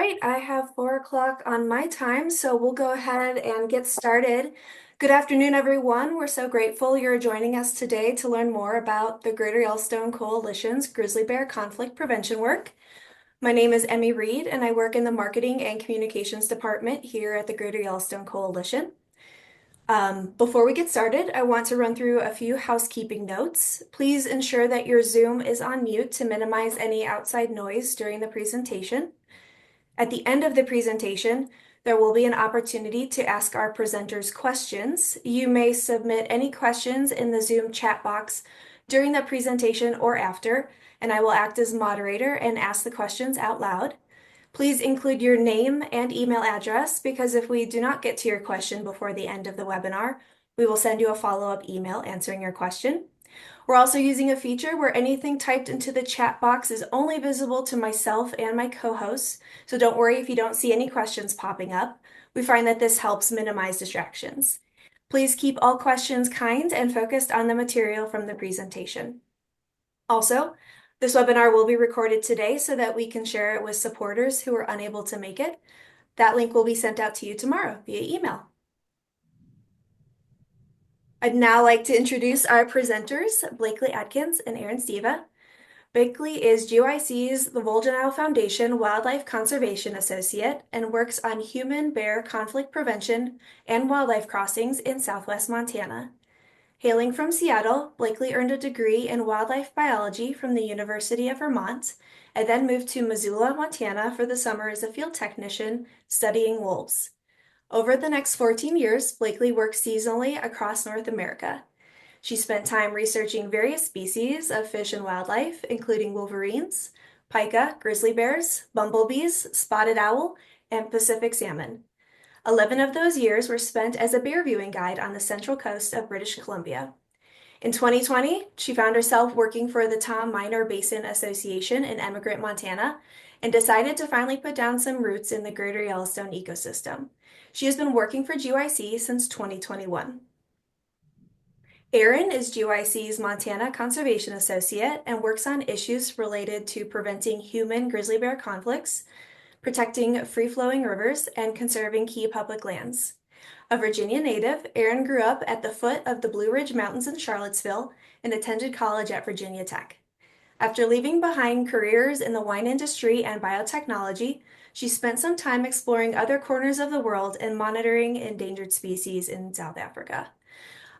right, I have 4 o'clock on my time, so we'll go ahead and get started. Good afternoon, everyone. We're so grateful you're joining us today to learn more about the Greater Yellowstone Coalition's grizzly bear conflict prevention work. My name is Emmy Reed, and I work in the Marketing and Communications Department here at the Greater Yellowstone Coalition. Before we get started, I want to run through a few housekeeping notes. Please ensure that your Zoom is on mute to minimize any outside noise during the presentation. At the end of the presentation, there will be an opportunity to ask our presenters questions. You may submit any questions in the Zoom chat box during the presentation or after, and I will act as moderator and ask the questions out loud. Please include your name and email address because if we do not get to your question before the end of the webinar, we will send you a follow-up email answering your question. We're also using a feature where anything typed into the chat box is only visible to myself and my co-hosts, so don't worry if you don't see any questions popping up. We find that this helps minimize distractions. Please keep all questions kind and focused on the material from the presentation. Also, this webinar will be recorded today so that we can share it with supporters who are unable to make it. That link will be sent out to you tomorrow via email. I'd now like to introduce our presenters, Blakeley, Adkins, and Erin, Steva. Blakeley is GYC's the Volgenau Foundation Wildlife Conservation Associate and works on human-bear conflict prevention and wildlife crossings in southwest Montana. Hailing from Seattle, Blakeley earned a degree in wildlife biology from the University of Vermont and then moved to Missoula, Montana for the summer as a field technician studying wolves. Over the next 14 years, Blakeley worked seasonally across North America. She spent time researching various species of fish and wildlife, including wolverines, pika, grizzly bears, bumblebees, spotted owl, and Pacific salmon. 11 of those years were spent as a bear viewing guide on the central coast of British Columbia. In 2020, she found herself working for the Tom Miner Basin Association in Emigrant, Montana, and decided to finally put down some roots in the Greater Yellowstone ecosystem. She has been working for GYC since 2021. Erin is GYC's Montana Conservation Associate and works on issues related to preventing human grizzly bear conflicts, protecting free-flowing rivers, and conserving key public lands. A Virginia native, Erin grew up at the foot of the Blue Ridge Mountains in Charlottesville and attended college at Virginia Tech. After leaving behind careers in the wine industry and biotechnology, she spent some time exploring other corners of the world and monitoring endangered species in South Africa.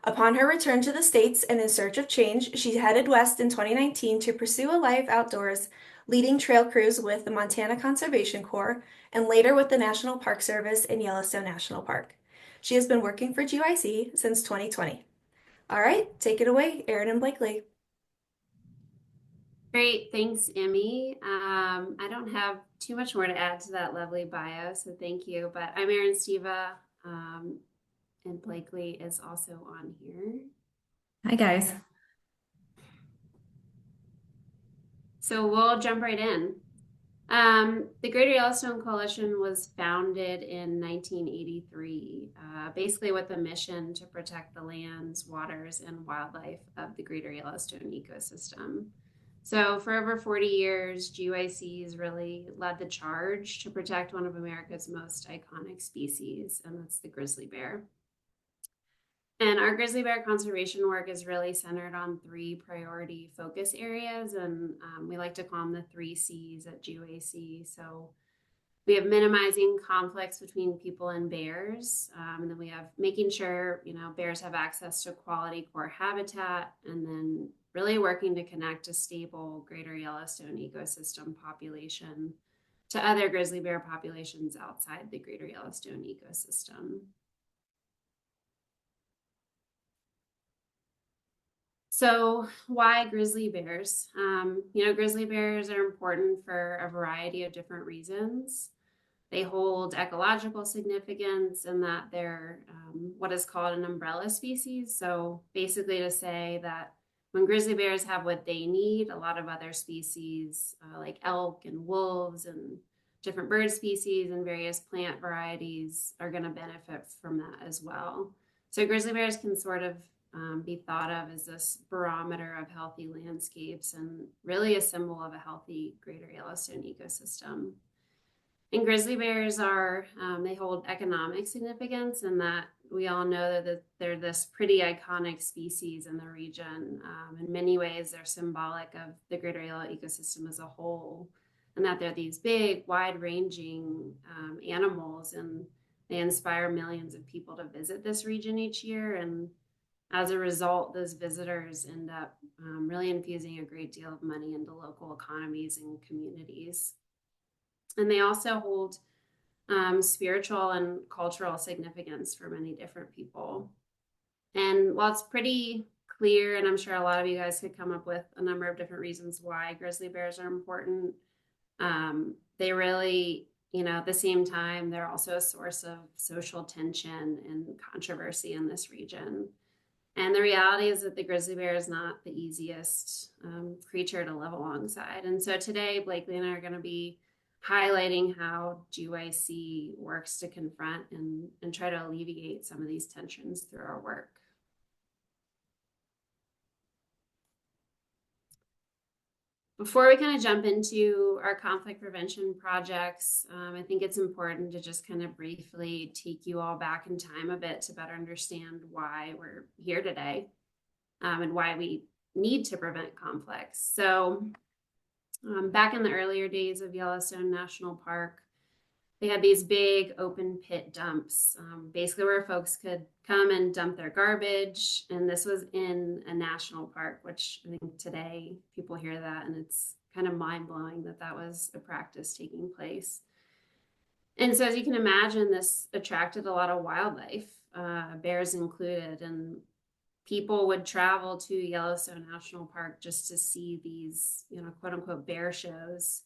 Upon her return to the States and in search of change, she headed west in 2019 to pursue a life outdoors, leading trail crews with the Montana Conservation Corps and later with the National Park Service in Yellowstone National Park. She has been working for GYC since 2020. All right, take it away, Erin and Blakeley. Great, thanks, Emmy. I don't have too much more to add to that lovely bio, so thank you. But I'm Erin, Steva, and Blakeley is also on here. Hi, guys. So we'll jump right in. The Greater Yellowstone Coalition was founded in 1983, basically with a mission to protect the lands, waters, and wildlife of the Greater Yellowstone ecosystem. So for over 40 years, GYC's really led the charge to protect one of America's most iconic species, and that's the grizzly bear. And our grizzly bear conservation work is really centered on 3 priority focus areas, and we like to call them the 3 C's at GYC. So we have minimizing conflicts between people and bears, and then we have making sure bears have access to quality core habitat, and then really working to connect a stable Greater Yellowstone ecosystem population to other grizzly bear populations outside the Greater Yellowstone ecosystem. So why grizzly bears? Grizzly bears are important for a variety of different reasons. They hold ecological significance in that they're what is called an umbrella species. So basically to say that when grizzly bears have what they need, a lot of other species like elk and wolves and different bird species and various plant varieties are going to benefit from that as well. So grizzly bears can sort of be thought of as this barometer of healthy landscapes and really a symbol of a healthy Greater Yellowstone ecosystem. And grizzly bears are, they hold economic significance in that we all know that they're this pretty iconic species in the region. In many ways, they're symbolic of the Greater Yellow ecosystem as a whole, and that they're these big, wide-ranging animals, and they inspire millions of people to visit this region each year. And as a result, those visitors end up really infusing a great deal of money into local economies and communities. And they also hold spiritual and cultural significance for many different people. And while it's pretty clear, and I'm sure a lot of you guys could come up with a number of different reasons why grizzly bears are important, they really, at the same time, they're also a source of social tension and controversy in this region. And the reality is that the grizzly bear is not the easiest creature to live alongside. And so today, Blakeley and I are going to be highlighting how GYC works to confront and try to alleviate some of these tensions through our work. Before we kind of jump into our conflict prevention projects, I think it's important to just kind of briefly take you all back in time a bit to better understand why we're here today, and why we need to prevent conflicts. So back in the earlier days of Yellowstone National Park, they had these big open pit dumps, basically where folks could come and dump their garbage. And this was in a national park, which I think today people hear that and it's kind of mind blowing that that was a practice taking place. And so as you can imagine, this attracted a lot of wildlife, bears included, and people would travel to Yellowstone National Park just to see these, quote unquote, bear shows.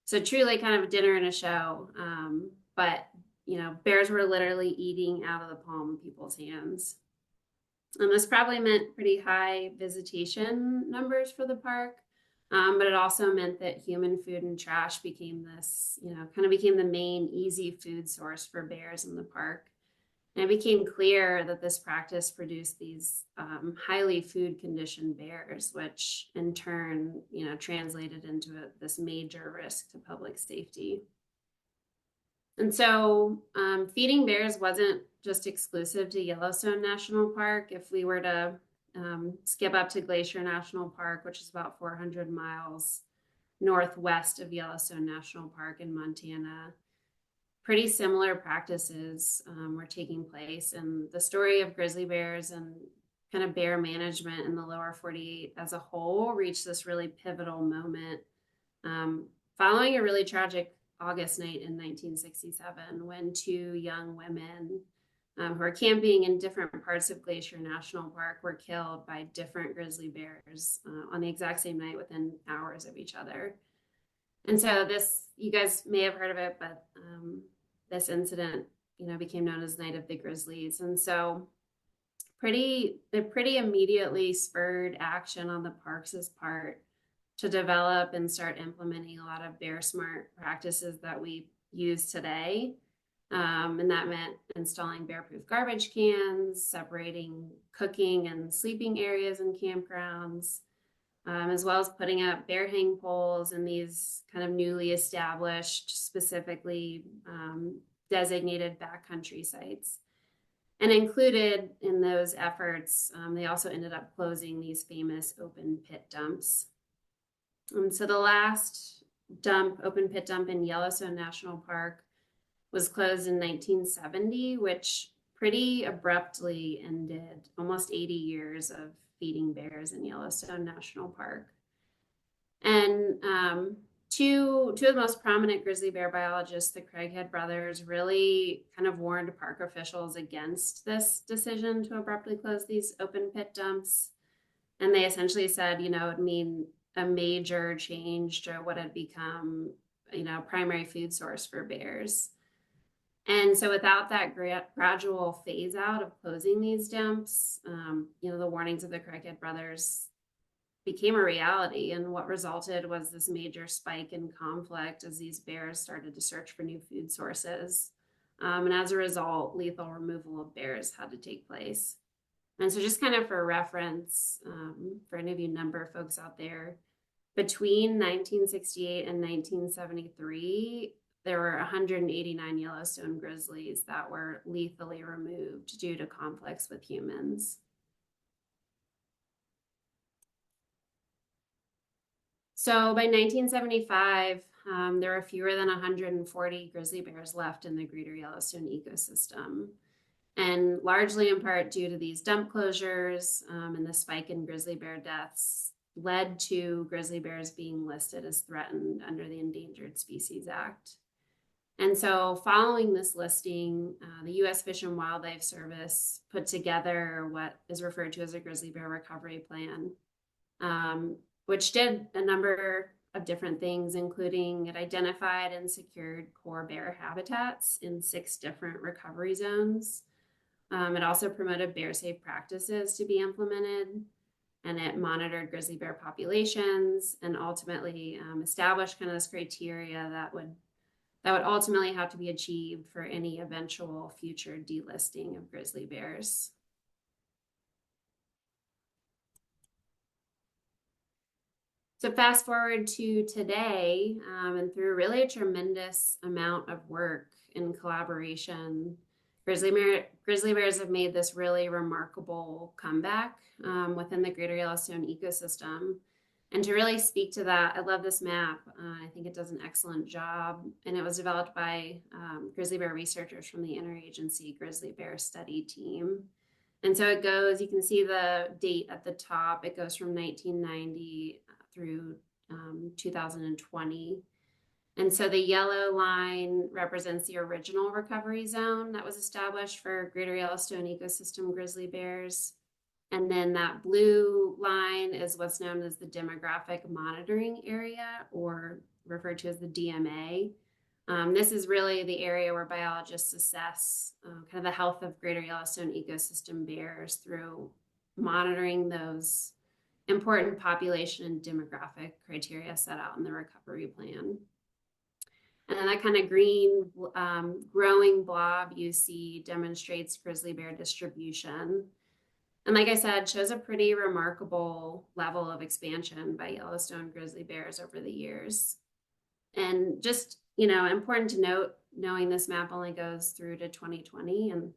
So truly kind of a dinner and a show. But, bears were literally eating out of the palm of people's hands. And this probably meant pretty high visitation numbers for the park. But it also meant that human food and trash became this, kind of became the main easy food source for bears in the park. And it became clear that this practice produced these highly food conditioned bears, which in turn, translated into this major risk to public safety. And so feeding bears wasn't just exclusive to Yellowstone National Park. If we were to skip up to Glacier National Park, which is about 400 miles northwest of Yellowstone National Park in Montana, pretty similar practices were taking place. And the story of grizzly bears and kind of bear management in the lower 48 as a whole reached this really pivotal moment following a really tragic August night in 1967 when two young women who were camping in different parts of Glacier National Park were killed by different grizzly bears on the exact same night within hours of each other. And so this, you guys may have heard of it, but this incident, became known as Night of the Grizzlies. And so pretty immediately spurred action on the parks' part to develop and start implementing a lot of bear smart practices that we use today. And that meant installing bear-proof garbage cans, separating cooking and sleeping areas in campgrounds, as well as putting up bear hang poles in these kind of newly established, specifically designated backcountry sites. And included in those efforts, they also ended up closing these famous open pit dumps. And so the last open pit dump in Yellowstone National Park was closed in 1970, which pretty abruptly ended almost 80 years of feeding bears in Yellowstone National Park. And two of the most prominent grizzly bear biologists, the Craighead brothers, really kind of warned park officials against this decision to abruptly close these open pit dumps. And they essentially said, it would mean a major change to what had become, primary food source for bears. And so without that gradual phase out of closing these dumps, the warnings of the Craighead brothers became a reality. And what resulted was this major spike in conflict as these bears started to search for new food sources. And as a result, lethal removal of bears had to take place. And so just kind of for reference, for any of you number folks out there, between 1968 and 1973, there were 189 Yellowstone grizzlies that were lethally removed due to conflicts with humans. So by 1975, there were fewer than 140 grizzly bears left in the Greater Yellowstone ecosystem. And largely in part due to these dump closures and the spike in grizzly bear deaths led to grizzly bears being listed as threatened under the Endangered Species Act. And so following this listing, the U.S. Fish and Wildlife Service put together what is referred to as a grizzly bear recovery plan, which did a number of different things, including it identified and secured core bear habitats in 6 different recovery zones. It also promoted bear safe practices to be implemented, and it monitored grizzly bear populations and ultimately established kind of this criteria that would ultimately have to be achieved for any eventual future delisting of grizzly bears. So fast forward to today, and through really a tremendous amount of work in collaboration, grizzly bears have made this really remarkable comeback within the Greater Yellowstone ecosystem. And to really speak to that, I love this map. I think it does an excellent job. And it was developed by grizzly bear researchers from the Interagency Grizzly Bear Study Team. And so it goes, you can see the date at the top. It goes from 1990 through 2020. And so the yellow line represents the original recovery zone that was established for Greater Yellowstone ecosystem grizzly bears. And then that blue line is what's known as the demographic monitoring area, or referred to as the DMA. This is really the area where biologists assess kind of the health of Greater Yellowstone ecosystem bears through monitoring those important population and demographic criteria set out in the recovery plan. And then that kind of green growing blob you see demonstrates grizzly bear distribution. And like I said, shows a pretty remarkable level of expansion by Yellowstone grizzly bears over the years. And just, important to note, knowing this map only goes through to 2020 and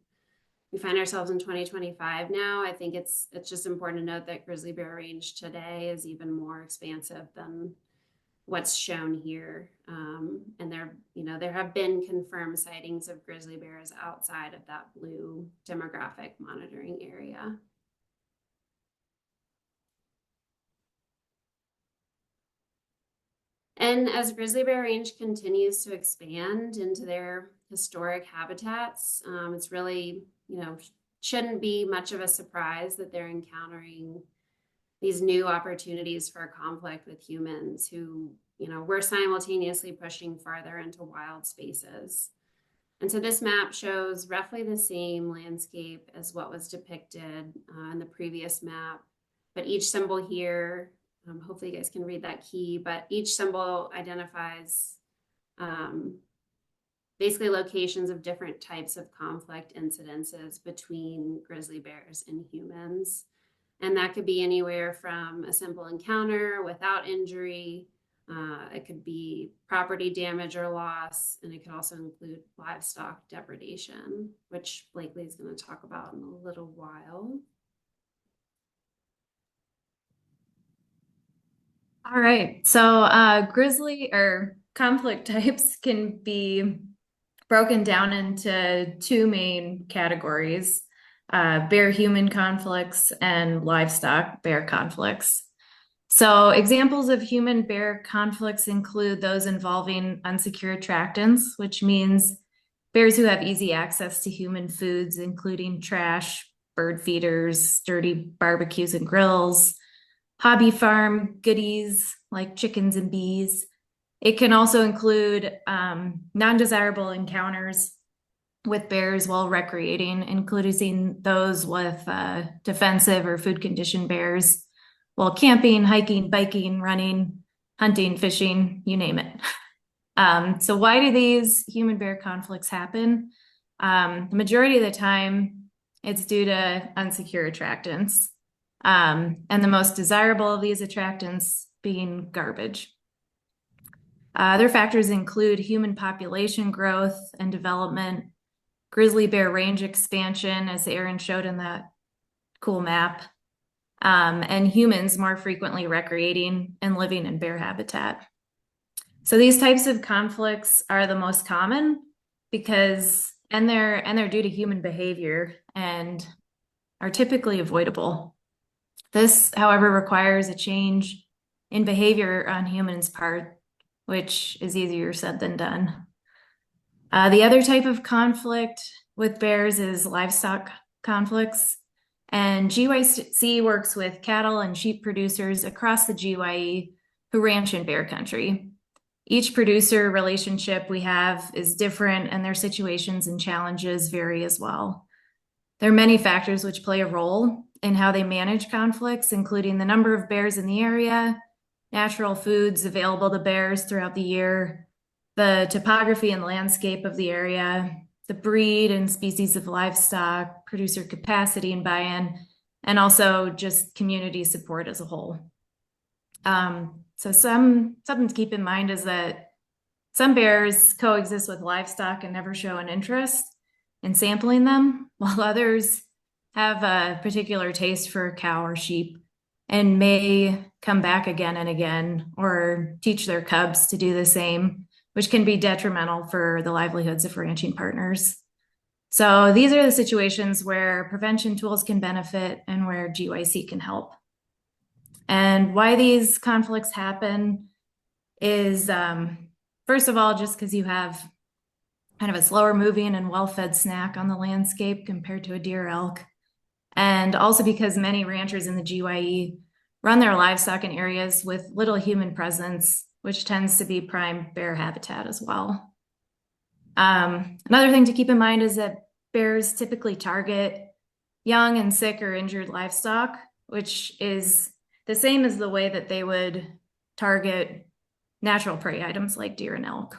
we find ourselves in 2025 now, I think it's just important to note that grizzly bear range today is even more expansive than what's shown here. And there have been confirmed sightings of grizzly bears outside of that blue demographic monitoring area. And as grizzly bear range continues to expand into their historic habitats, it's really, shouldn't be much of a surprise that they're encountering these new opportunities for conflict with humans who, we're simultaneously pushing farther into wild spaces. And so this map shows roughly the same landscape as what was depicted in the previous map, but each symbol here, hopefully you guys can read that key, but each symbol identifies basically locations of different types of conflict incidences between grizzly bears and humans. And that could be anywhere from a simple encounter without injury. It could be property damage or loss, and it could also include livestock depredation, which Blakeley is going to talk about in a little while. All right, so grizzly or conflict types can be broken down into 2 main categories, bear-human conflicts and livestock-bear conflicts. So examples of human-bear conflicts include those involving unsecured tractants, which means bears who have easy access to human foods, including trash, bird feeders, dirty barbecues and grills, hobby farm goodies like chickens and bees. It can also include non-desirable encounters with bears while recreating, including those with defensive or food conditioned bears while camping, hiking, biking, running, hunting, fishing, you name it. So why do these human-bear conflicts happen? The majority of the time, it's due to unsecured attractants. And the most desirable of these attractants being garbage. Other factors include human population growth and development, grizzly bear range expansion, as Erin showed in that cool map, and humans more frequently recreating and living in bear habitat. So these types of conflicts are the most common because, and they're due to human behavior and are typically avoidable. This, however, requires a change in behavior on humans' part, which is easier said than done. The other type of conflict with bears is livestock conflicts. And GYC works with cattle and sheep producers across the GYE who ranch in bear country. Each producer relationship we have is different, and their situations and challenges vary as well. There are many factors which play a role in how they manage conflicts, including the number of bears in the area, natural foods available to bears throughout the year, the topography and landscape of the area, the breed and species of livestock, producer capacity and buy-in, and also just community support as a whole. So something to keep in mind is that some bears coexist with livestock and never show an interest in sampling them, while others have a particular taste for cow or sheep and may come back again and again or teach their cubs to do the same, which can be detrimental for the livelihoods of ranching partners. So these are the situations where prevention tools can benefit and where GYC can help. And why these conflicts happen is, first of all, just because you have kind of a slower moving and well-fed snack on the landscape compared to a deer elk. And also because many ranchers in the GYE run their livestock in areas with little human presence, which tends to be prime bear habitat as well. Another thing to keep in mind is that bears typically target young and sick or injured livestock, which is the same as the way that they would target natural prey items like deer and elk.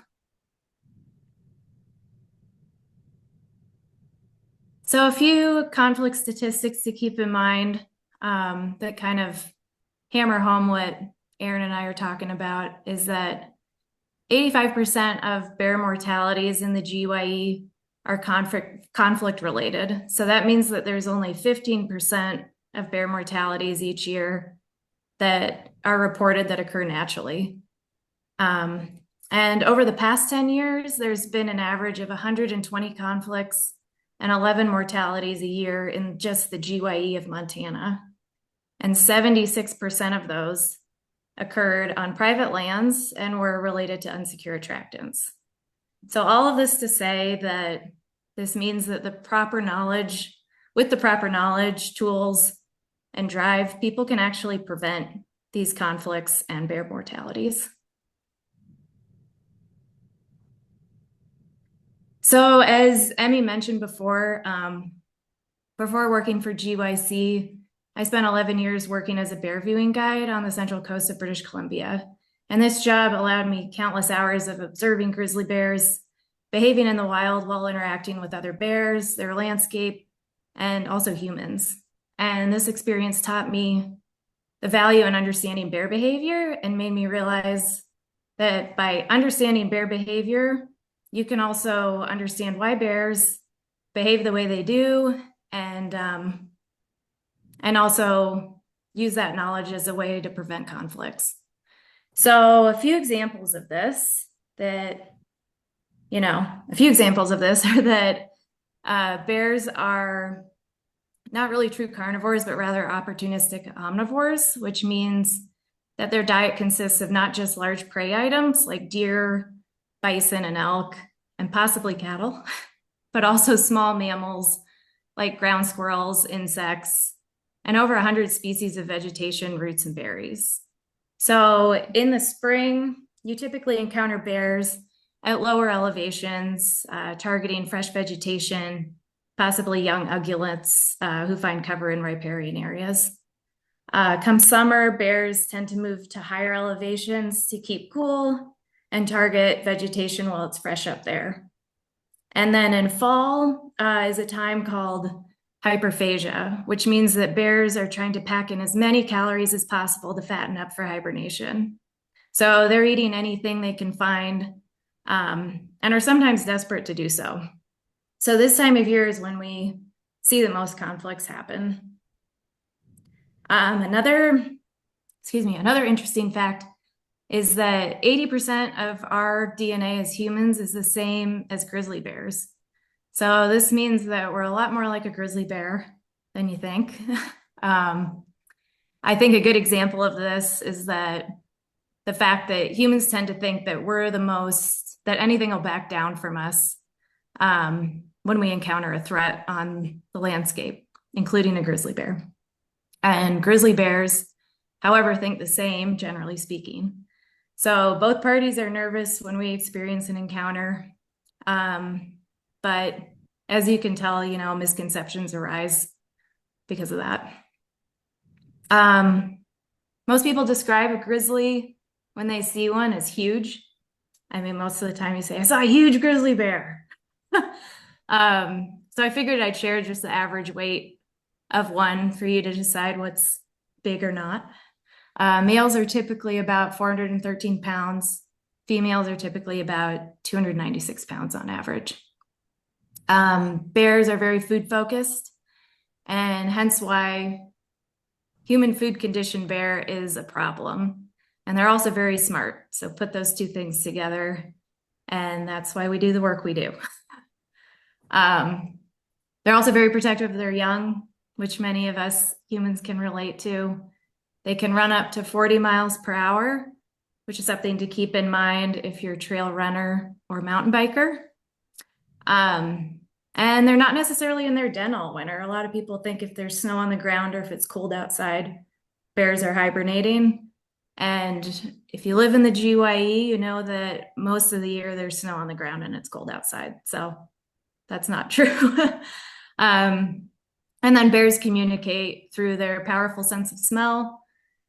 So a few conflict statistics to keep in mind that kind of hammer home what Erin and I are talking about is that 85% of bear mortalities in the GYE are conflict related. So that means that there's only 15% of bear mortalities each year that are reported that occur naturally. And over the past 10 years, there's been an average of 120 conflicts and 11 mortalities a year in just the GYE of Montana. And 76% of those occurred on private lands and were related to unsecured tractants. So all of this to say that this means that with the proper knowledge, tools, and drive, people can actually prevent these conflicts and bear mortalities. So as Emmy mentioned before working for GYC, I spent 11 years working as a bear viewing guide on the central coast of British Columbia. And this job allowed me countless hours of observing grizzly bears, behaving in the wild while interacting with other bears, their landscape, and also humans. And this experience taught me the value in understanding bear behavior and made me realize that by understanding bear behavior, you can also understand why bears behave the way they do and also use that knowledge as a way to prevent conflicts. So a few examples of this are that bears are not really true carnivores, but rather opportunistic omnivores, which means that their diet consists of not just large prey items like deer, bison, and elk, and possibly cattle, but also small mammals like ground squirrels, insects, and over 100 species of vegetation, roots, and berries. So in the spring, you typically encounter bears at lower elevations, targeting fresh vegetation, possibly young ungulates who find cover in riparian areas. Come summer, bears tend to move to higher elevations to keep cool and target vegetation while it's fresh up there. And then in fall is a time called hyperphagia, which means that bears are trying to pack in as many calories as possible to fatten up for hibernation. So they're eating anything they can find, and are sometimes desperate to do so. So this time of year is when we see the most conflicts happen. Another interesting fact is that 80% of our DNA as humans is the same as grizzly bears. So this means that we're a lot more like a grizzly bear than you think. I think a good example of this is that the fact that humans tend to think that that anything will back down from us when we encounter a threat on the landscape, including a grizzly bear. And grizzly bears, however, think the same, generally speaking. So both parties are nervous when we experience an encounter. But as you can tell, misconceptions arise because of that. Most people describe a grizzly when they see one as huge. I mean, most of the time you say, I saw a huge grizzly bear. So I figured I'd share just the average weight of one for you to decide what's big or not. Males are typically about 413 pounds. Females are typically about 296 pounds on average. Bears are very food focused, and hence why human food conditioned bear is a problem. And they're also very smart. So put those two things together, and that's why we do the work we do. They're also very protective of their young, which many of us humans can relate to. They can run up to 40 miles per hour, which is something to keep in mind if you're a trail runner or mountain biker. And they're not necessarily in their den all winter. A lot of people think if there's snow on the ground or if it's cold outside, bears are hibernating. And if you live in the GYE, you know that most of the year there's snow on the ground and it's cold outside. So that's not true. And then bears communicate through their powerful sense of smell,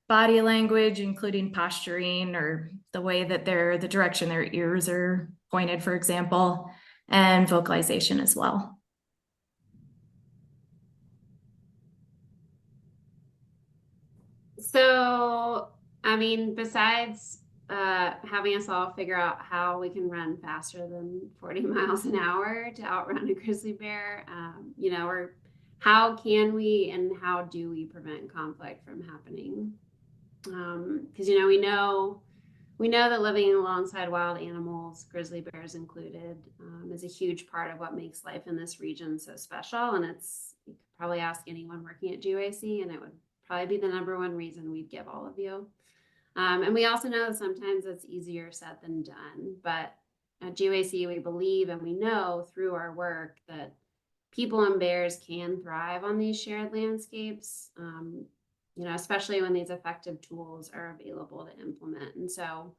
body language, including posturing or the way that the direction their ears are pointed, for example, and vocalization as well. So, I mean, besides having us all figure out how we can run faster than 40 miles an hour to outrun a grizzly bear, or how can we and how do we prevent conflict from happening? Because we know that living alongside wild animals, grizzly bears included, is a huge part of what makes life in this region so special. And you could probably ask anyone working at GYC, and it would probably be the number one reason we'd give all of you. And we also know that sometimes it's easier said than done. But at GYC, we believe and we know through our work that people and bears can thrive on these shared landscapes, especially when these effective tools are available to implement. And so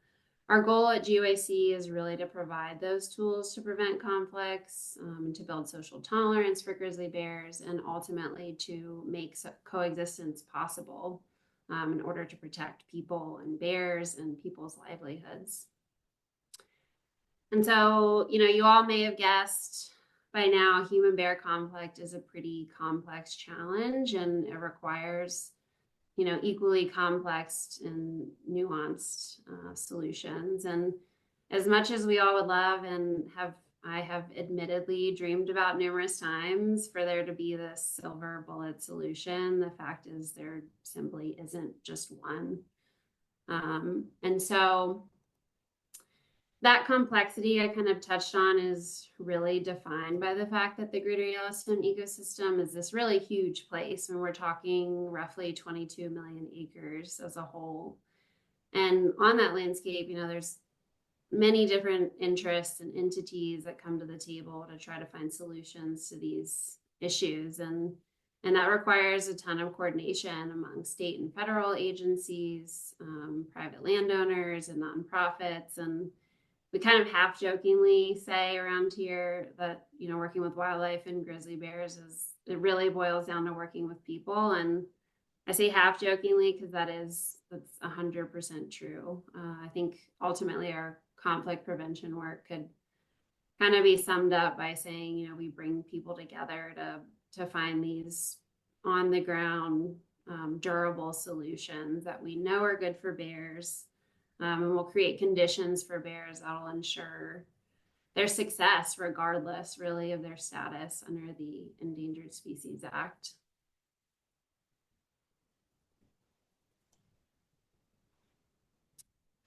our goal at GYC is really to provide those tools to prevent conflicts, to build social tolerance for grizzly bears, and ultimately to make coexistence possible in order to protect people and bears and people's livelihoods. And so, you all may have guessed by now, human-bear conflict is a pretty complex challenge, and it requires equally complex and nuanced solutions. And as much as we all would love and I have admittedly dreamed about numerous times for there to be this silver bullet solution, the fact is there simply isn't just one. And so that complexity I kind of touched on is really defined by the fact that the Greater Yellowstone ecosystem is this really huge place when we're talking roughly 22 million acres as a whole. And on that landscape, there's many different interests and entities that come to the table to try to find solutions to these issues. And that requires a ton of coordination among state and federal agencies, private landowners and nonprofits. And we kind of half jokingly say around here that, working with wildlife and grizzly bears it really boils down to working with people. And I say half jokingly because that's 100% true. I think ultimately our conflict prevention work could kind of be summed up by saying, we bring people together to find these on the ground, durable solutions that we know are good for bears, And we'll create conditions for bears that'll ensure their success regardless really of their status under the Endangered Species Act.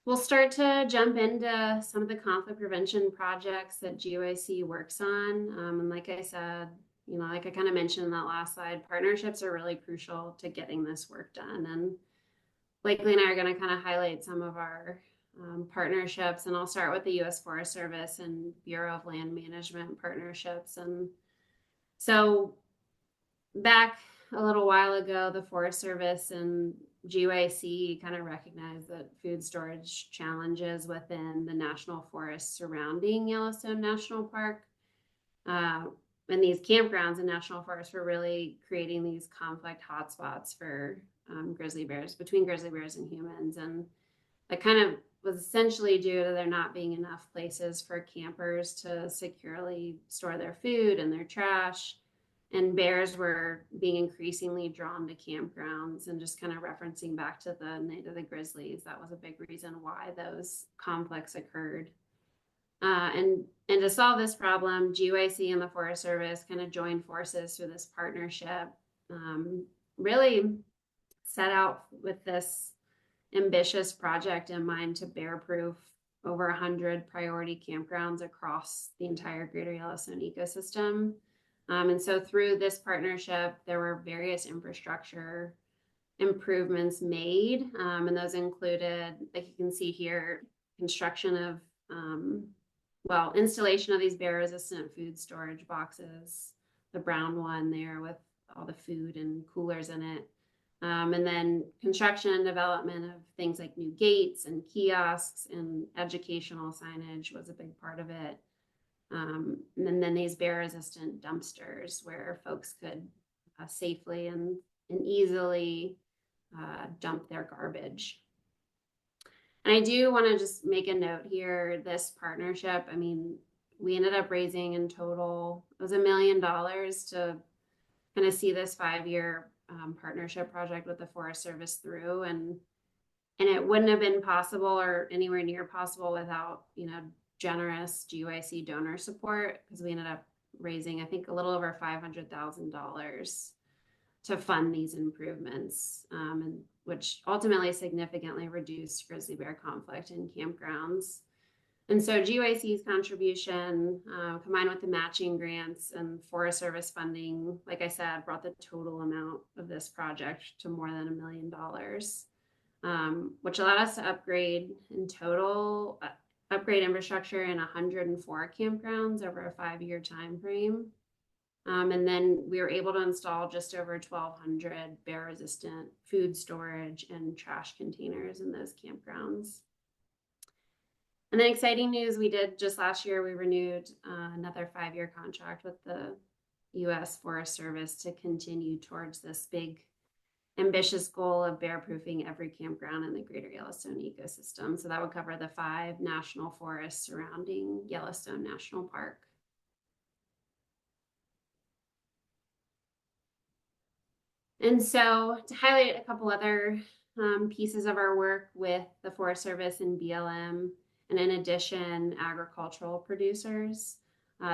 We'll start to jump into some of the conflict prevention projects that GYC works on. And like I said, like I kind of mentioned in that last slide, partnerships are really crucial to getting this work done. And Blakeley and I are going to kind of highlight some of our partnerships, and I'll start with the U.S. Forest Service and Bureau of Land Management partnerships. And so back a little while ago, the Forest Service and GYC kind of recognized that food storage challenges within the national forests surrounding Yellowstone National Park and these campgrounds in national forests were really creating these conflict hotspots for grizzly bears, between grizzly bears and humans. And that kind of was essentially due to there not being enough places for campers to securely store their food and their trash. And bears were being increasingly drawn to campgrounds, and just kind of referencing back to the night of the grizzlies, that was a big reason why those conflicts occurred. And to solve this problem, GYC and the Forest Service kind of joined forces through this partnership, really set out with this ambitious project in mind to bear-proof over 100 priority campgrounds across the entire Greater Yellowstone ecosystem. And so through this partnership, there were various infrastructure improvements made, and those included, like you can see here, construction of, installation of these bear-resistant food storage boxes, the brown one there with all the food and coolers in it. And then construction and development of things like new gates and kiosks and educational signage was a big part of it. And then these bear-resistant dumpsters where folks could safely and easily dump their garbage. And I do want to just make a note here, this partnership, I mean, we ended up raising in total, it was $1 million to kind of see this 5-year partnership project with the Forest Service through. And it wouldn't have been possible or anywhere near possible without, generous GYC donor support, because we ended up raising, I think, a little over $500,000 to fund these improvements, and which ultimately significantly reduced grizzly bear conflict in campgrounds. And so GYC's contribution, combined with the matching grants and Forest Service funding, like I said, brought the total amount of this project to more than $1 million, which allowed us to upgrade infrastructure in 104 campgrounds over a 5-year time frame. And then we were able to install just over 1,200 bear-resistant food storage and trash containers in those campgrounds. And then exciting news, we did just last year, we renewed another 5-year contract with the U.S. Forest Service to continue towards this big ambitious goal of bear-proofing every campground in the Greater Yellowstone ecosystem. So that would cover the 5 national forests surrounding Yellowstone National Park. And so to highlight a couple other pieces of our work with the Forest Service and BLM, and in addition, agricultural producers.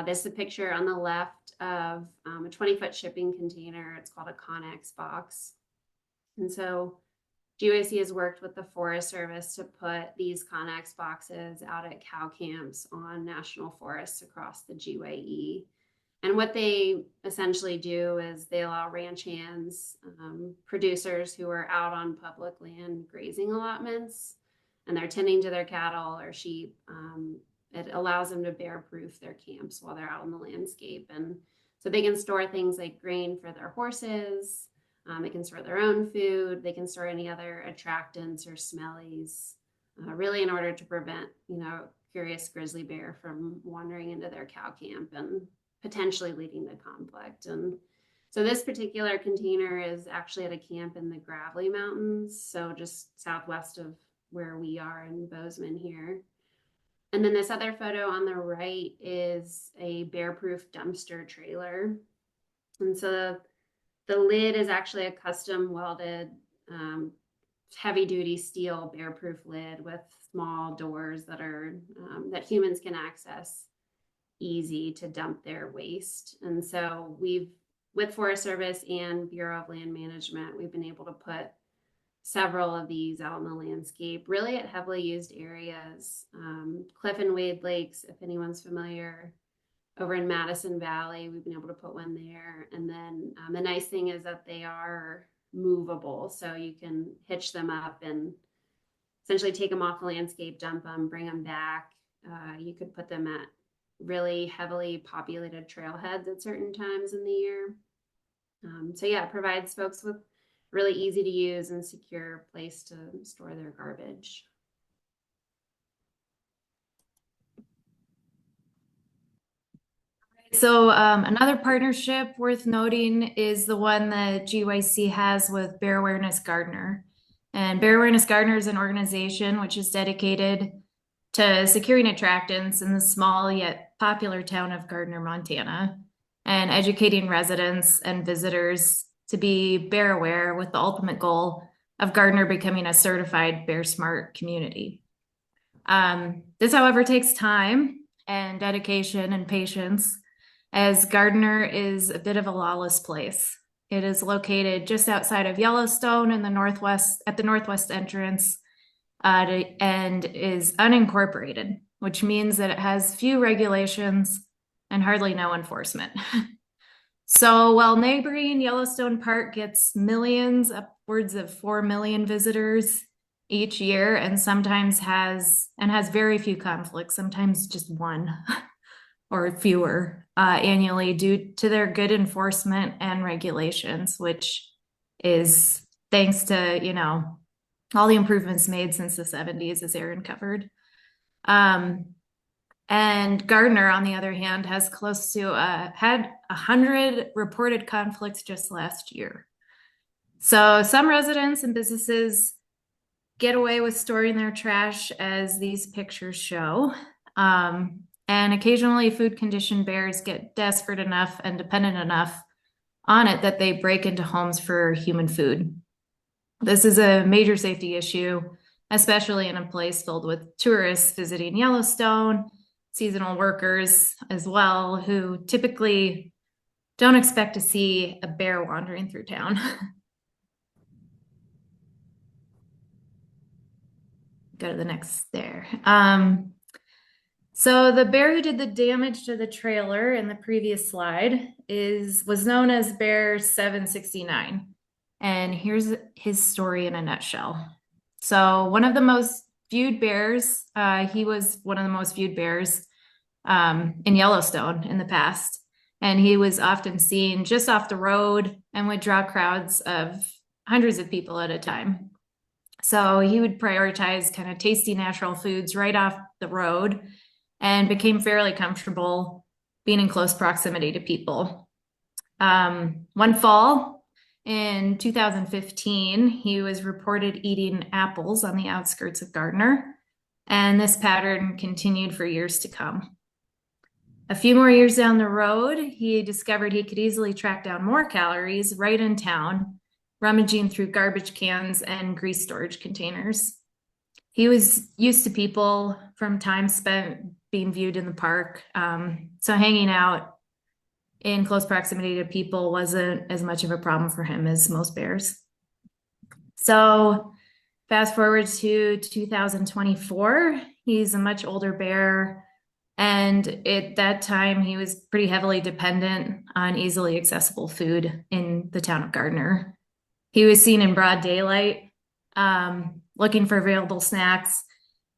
This is a picture on the left of a 20-foot shipping container. It's called a Connex box. And so GYC has worked with the Forest Service to put these Connex boxes out at cow camps on national forests across the GYE. And what they essentially do is they allow ranch hands, producers who are out on public land grazing allotments, and they're tending to their cattle or sheep. It allows them to bear-proof their camps while they're out in the landscape. And so they can store things like grain for their horses. They can store their own food. They can store any other attractants or smellies, really in order to prevent, curious grizzly bear from wandering into their cow camp and potentially leading to conflict. And so this particular container is actually at a camp in the Gravelly Mountains, so just southwest of where we are in Bozeman here. And then this other photo on the right is a bear-proof dumpster trailer. And so the lid is actually a custom welded heavy-duty steel bear-proof lid with small doors that are that humans can access easy to dump their waste. And so with Forest Service and Bureau of Land Management, we've been able to put several of these out in the landscape, really at heavily used areas. Cliff and Wade Lakes, if anyone's familiar, over in Madison Valley, we've been able to put one there. And then the nice thing is that they are movable, so you can hitch them up and essentially take them off the landscape, dump them, bring them back. You could put them at really heavily populated trailheads at certain times in the year. So yeah, it provides folks with really easy to use and secure place to store their garbage. So another partnership worth noting is the one that GYC has with Bear Awareness Gardner. And Bear Awareness Gardner is an organization which is dedicated to securing attractants in the small yet popular town of Gardner, Montana, and educating residents and visitors to be bear aware with the ultimate goal of Gardner becoming a certified Bear Smart community. This, however, takes time and dedication and patience, as Gardner is a bit of a lawless place. It is located just outside of Yellowstone in the northwest, at the northwest entrance, and is unincorporated, which means that it has few regulations and hardly no enforcement. So while neighboring Yellowstone Park gets millions, upwards of 4 million visitors each year, and sometimes has very few conflicts, sometimes just one or fewer annually, due to their good enforcement and regulations, which is thanks to, you know, all the improvements made since the 70s, as Erin covered. And Gardner, on the other hand, has close to had 100 reported conflicts just last year. So some residents and businesses get away with storing their trash, as these pictures show. And occasionally food conditioned bears get desperate enough and dependent enough on it that they break into homes for human food. This is a major safety issue, especially in a place filled with tourists visiting Yellowstone, seasonal workers as well, who typically don't expect to see a bear wandering through town. Go to the next there. So the bear who did the damage to the trailer in the previous slide was known as Bear 769. And here's his story in a nutshell. So one of the most viewed bears, he was one of the most viewed bears in Yellowstone in the past. And he was often seen just off the road and would draw crowds of hundreds of people at a time. So he would prioritize kind of tasty natural foods right off the road, and became fairly comfortable being in close proximity to people. One fall in 2015, he was reported eating apples on the outskirts of Gardner, and this pattern continued for years to come. A few more years down the road, he discovered he could easily track down more calories right in town, rummaging through garbage cans and grease storage containers. He was used to people from time spent being viewed in the park. So hanging out in close proximity to people wasn't as much of a problem for him as most bears. So fast forward to 2024, he's a much older bear. And at that time, he was pretty heavily dependent on easily accessible food in the town of Gardner. He was seen in broad daylight, looking for available snacks,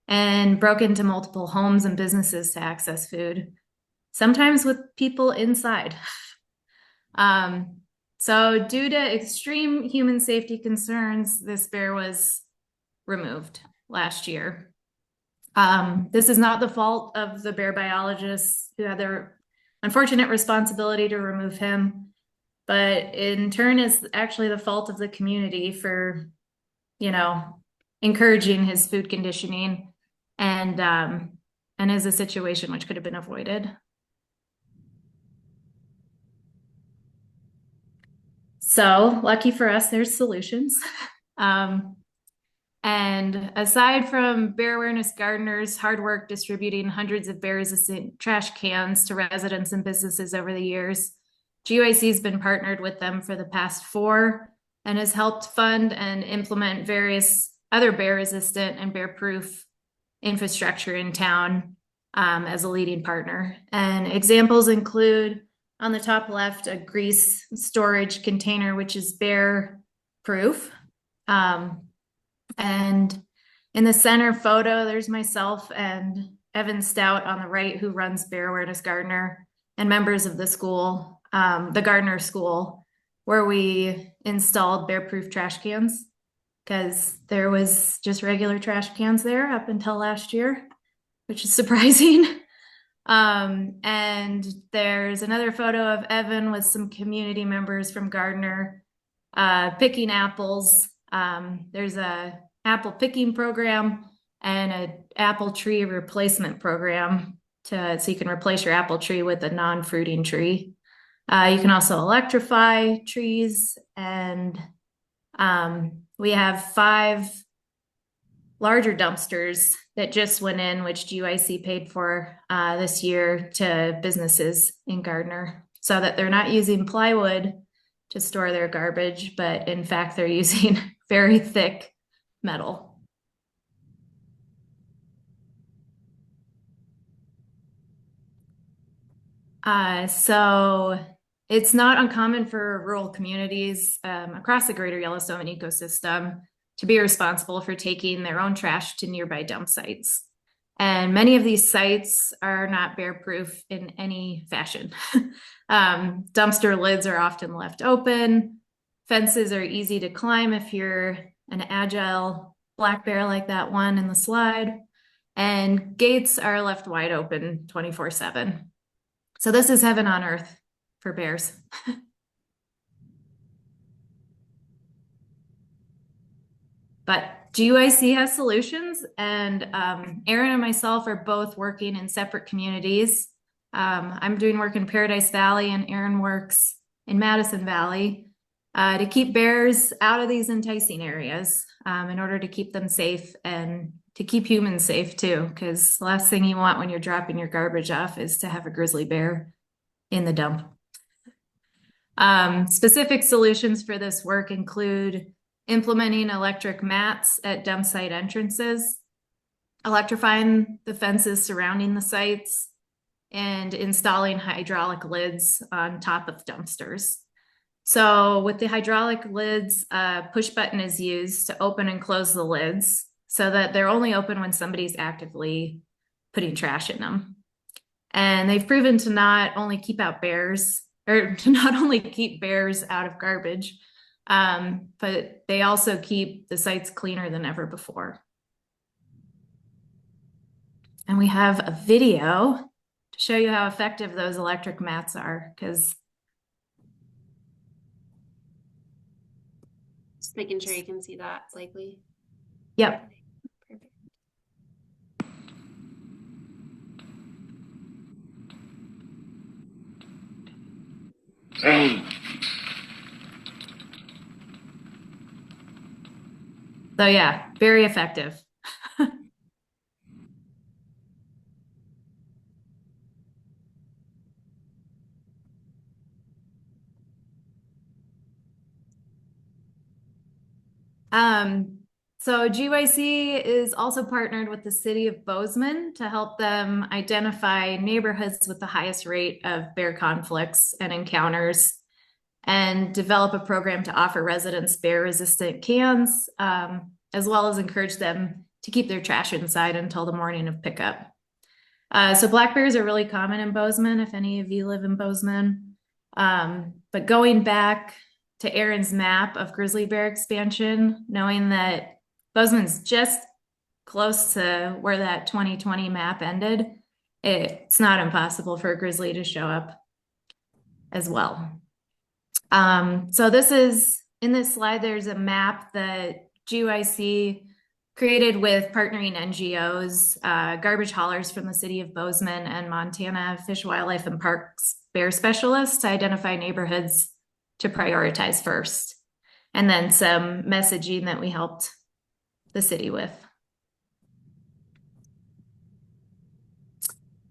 and broke into multiple homes and businesses to access food, sometimes with people inside. So due to extreme human safety concerns, this bear was removed last year. This is not the fault of the bear biologists who had their unfortunate responsibility to remove him, but in turn is actually the fault of the community for, you know, encouraging his food conditioning, and is a situation which could have been avoided. So lucky for us, there's solutions. And And aside from bear awareness gardeners' hard work distributing hundreds of bear-resistant trash cans to residents and businesses over the years, GYC has been partnered with them for the past 4 and has helped fund and implement various other bear-resistant and bear-proof infrastructure in town as a leading partner. And examples include, on the top left, a grease storage container, which is bear-proof. And in the center photo, there's myself and Evan Stout on the right, who runs Bear Awareness Gardener, and members of the school, the Gardener School, where we installed bear-proof trash cans because there was just regular trash cans there up until last year, which is surprising. And there's another photo of Evan with some community members from Gardener picking apples. There's a apple picking program and an apple tree replacement program so you can replace your apple tree with a non-fruiting tree. You can also electrify trees, and we have 5 larger dumpsters that just went in, which GYC paid for this year, to businesses in Gardner, so that they're not using plywood to store their garbage, but in fact, they're using very thick metal. So it's not uncommon for rural communities across the Greater Yellowstone ecosystem to be responsible for taking their own trash to nearby dump sites. And many of these sites are not bear-proof in any fashion. Dumpster lids are often left open. Fences are easy to climb if you're an agile black bear like that one in the slide. And gates are left wide open 24/7. So this is heaven on earth for bears. But GYC has solutions, and Erin and myself are both working in separate communities. I'm doing work in Paradise Valley, and Erin works in Madison Valley to keep bears out of these enticing areas in order to keep them safe and to keep humans safe too, because the last thing you want when you're dropping your garbage off is to have a grizzly bear in the dump. Specific solutions for this work include implementing electric mats at dump site entrances, electrifying the fences surrounding the sites, and installing hydraulic lids on top of dumpsters. So with the hydraulic lids, a push button is used to open and close the lids so that they're only open when somebody's actively putting trash in them. And they've proven to not only keep out bears, or to not only keep bears out of garbage, but they also keep the sites cleaner than ever before. And we have a video to show you how effective those electric mats are, because Just making sure you can see that, Blakeley. yep. Perfect. So yeah, very effective. So GYC is also partnered with the city of Bozeman to help them identify neighborhoods with the highest rate of bear conflicts and encounters, and develop a program to offer residents bear-resistant cans, as well as encourage them to keep their trash inside until the morning of pickup. So black bears are really common in Bozeman, if any of you live in Bozeman. But going back to Erin's map of grizzly bear expansion, knowing that Bozeman's just close to where that 2020 map ended, it's not impossible for a grizzly to show up as well. So this is, in this slide, there's a map that GYC created with partnering NGOs, garbage haulers from the city of Bozeman, and Montana Fish, Wildlife, and Parks bear specialists to identify neighborhoods to prioritize first. And then some messaging that we helped the city with.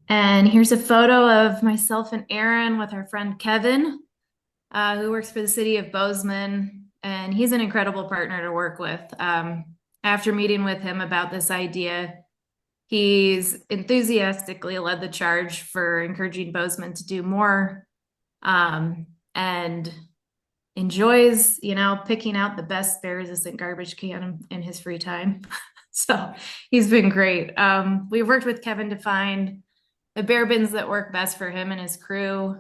And here's a photo of myself and Erin with our friend Kevin, who works for the city of Bozeman, and he's an incredible partner to work with. After meeting with him about this idea, he's enthusiastically led the charge for encouraging Bozeman to do more, and enjoys, picking out the best bear-resistant garbage can in his free time. So he's been great. We've worked with Kevin to find the bear bins that work best for him and his crew,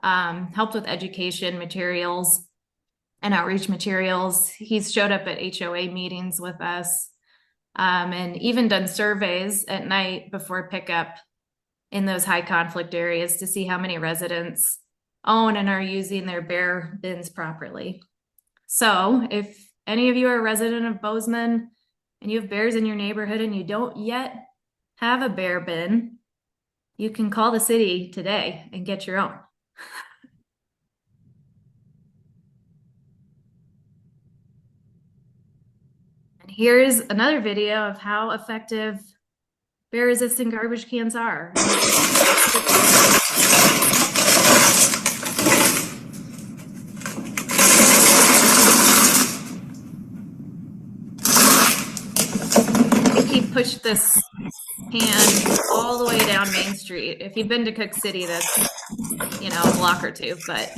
helped with education materials and outreach materials. He's showed up at HOA meetings with us, and even done surveys at night before pickup in those high conflict areas to see how many residents own and are using their bear bins properly. So if any of you are a resident of Bozeman and you have bears in your neighborhood and you don't yet have a bear bin, you can call the city today and get your own. And here's another video of how effective bear-resistant garbage cans are. He pushed this can all the way down Main Street. If you've been to Cook City, that's, a block or two, but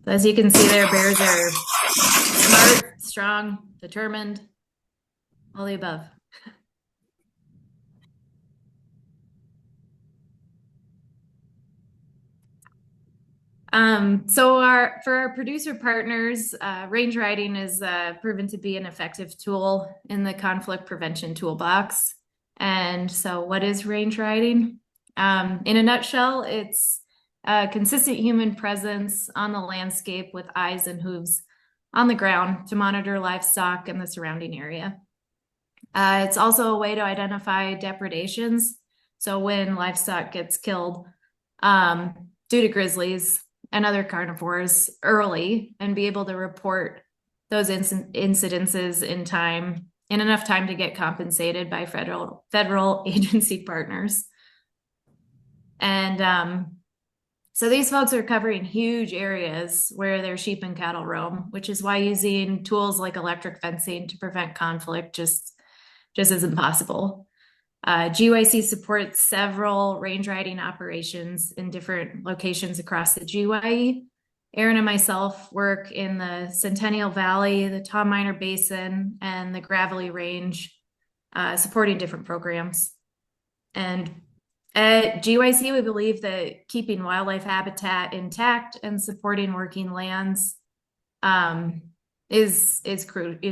as you can see there, bears are smart, strong, determined, all the above. So for our producer partners, range riding is proven to be an effective tool in the conflict prevention toolbox. And so what is range riding? In a nutshell, it's consistent human presence on the landscape with eyes and hooves on the ground to monitor livestock and the surrounding area. It's also a way to identify depredations. So when livestock gets killed due to grizzlies and other carnivores early, and be able to report those incidences in enough time to get compensated by federal agency partners. And so these folks are covering huge areas where their sheep and cattle roam, which is why using tools like electric fencing to prevent conflict just isn't possible. GYC supports several range riding operations in different locations across the GYE. Erin and myself work in the Centennial Valley, the Tom Minor Basin, and the Gravelly Range, supporting different programs. And at GYC, we believe that keeping wildlife habitat intact and supporting working lands is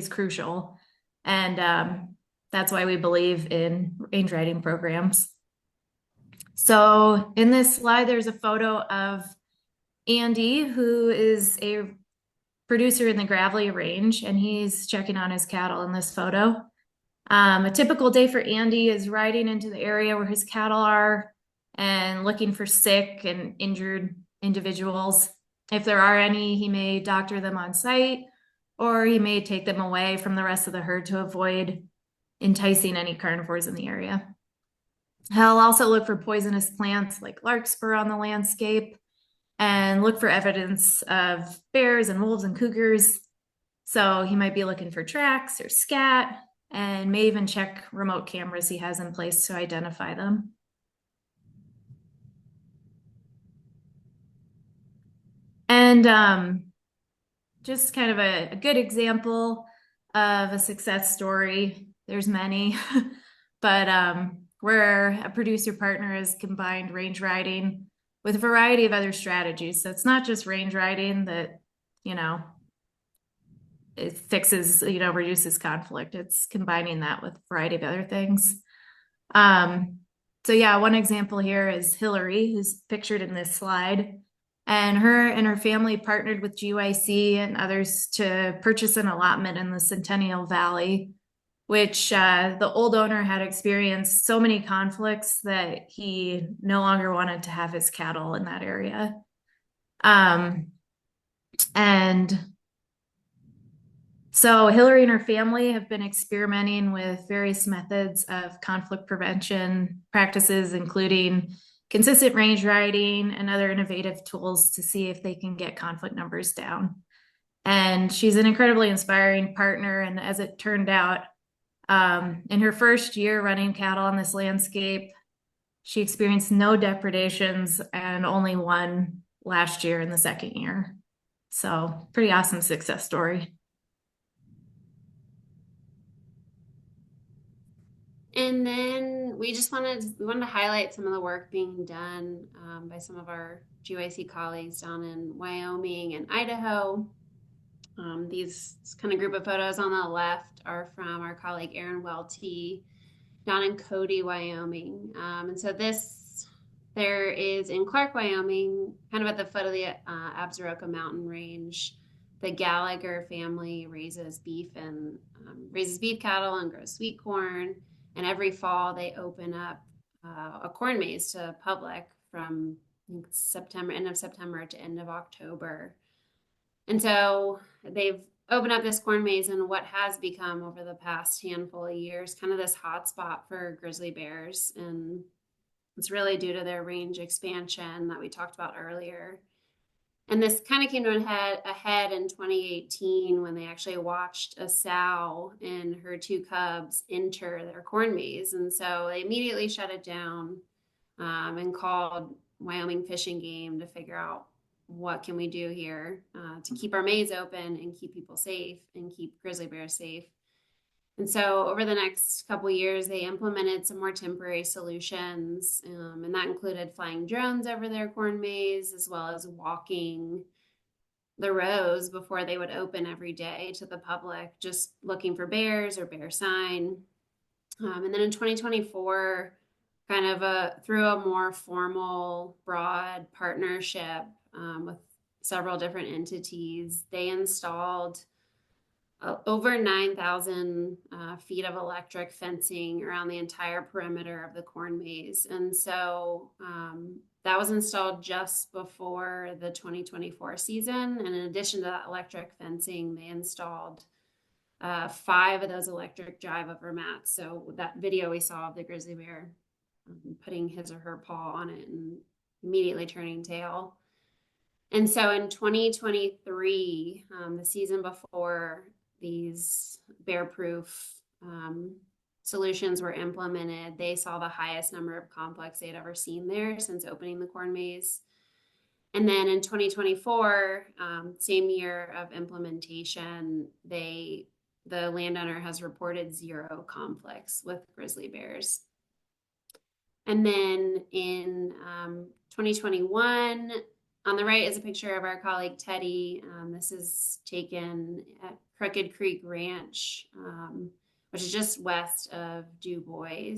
crucial. And that's why we believe in range riding programs. So in this slide, there's a photo of Andy, who is a producer in the Gravelly Range, and he's checking on his cattle in this photo. A typical day for Andy is riding into the area where his cattle are and looking for sick and injured individuals. If there are any, he may doctor them on site, or he may take them away from the rest of the herd to avoid enticing any carnivores in the area. He'll also look for poisonous plants like larkspur on the landscape and look for evidence of bears and wolves and cougars. So he might be looking for tracks or scat, and may even check remote cameras he has in place to identify them. And just kind of a good example of a success story. There's many, but where a producer partner has combined range riding with a variety of other strategies. So it's not just range riding that, you know, it fixes, reduces conflict. It's combining that with a variety of other things. So yeah, one example here is Hillary, who's pictured in this slide. And her family partnered with GYC and others to purchase an allotment in the Centennial Valley, which the old owner had experienced so many conflicts that he no longer wanted to have his cattle in that area. And so Hillary and her family have been experimenting with various methods of conflict prevention practices, including consistent range riding and other innovative tools to see if they can get conflict numbers down. And she's an incredibly inspiring partner. And as it turned out, in her first year running cattle on this landscape, she experienced no depredations and only one last year in the second year. So pretty awesome success story. And then we wanted to highlight some of the work being done by some of our GYC colleagues down in Wyoming and Idaho. These kind of group of photos on the left are from our colleague Erin down in Cody, Wyoming. And so there is in Clark, Wyoming, kind of at the foot of the Absaroka mountain range. The Gallagher family raises beef cattle and grows sweet corn. And every fall they open up a corn maze to public from end of September to end of October. And so they've opened up this corn maze in what has become over the past handful of years kind of this hotspot for grizzly bears. And it's really due to their range expansion that we talked about earlier. And this kind of came to a head in 2018 when they actually watched a sow and her two cubs enter their corn maze. And so they immediately shut it down and called Wyoming Fish and Game to figure out what can we do here to keep our maze open and keep people safe and keep grizzly bears safe. And so over the next couple of years, they implemented some more temporary solutions, and that included flying drones over their corn maze, as well as walking the rows before they would open every day to the public, just looking for bears or bear sign. And then in 2024, kind of through a more formal, broad partnership with several different entities, they installed over 9,000 feet of electric fencing around the entire perimeter of the corn maze. And so that was installed just before the 2024 season. And in addition to that electric fencing, they installed 5 of those electric drive over mats. So that video we saw of the grizzly bear putting his or her paw on it and immediately turning tail. And so in 2023, the season before these bear-proof solutions were implemented, they saw the highest number of conflicts they'd ever seen there since opening the corn maze. And then in 2024, same year of implementation, the landowner has reported 0 conflicts with grizzly bears. And then in 2021, on the right is a picture of our colleague Teddy. This is taken at Crooked Creek Ranch, which is just west of Du Bois,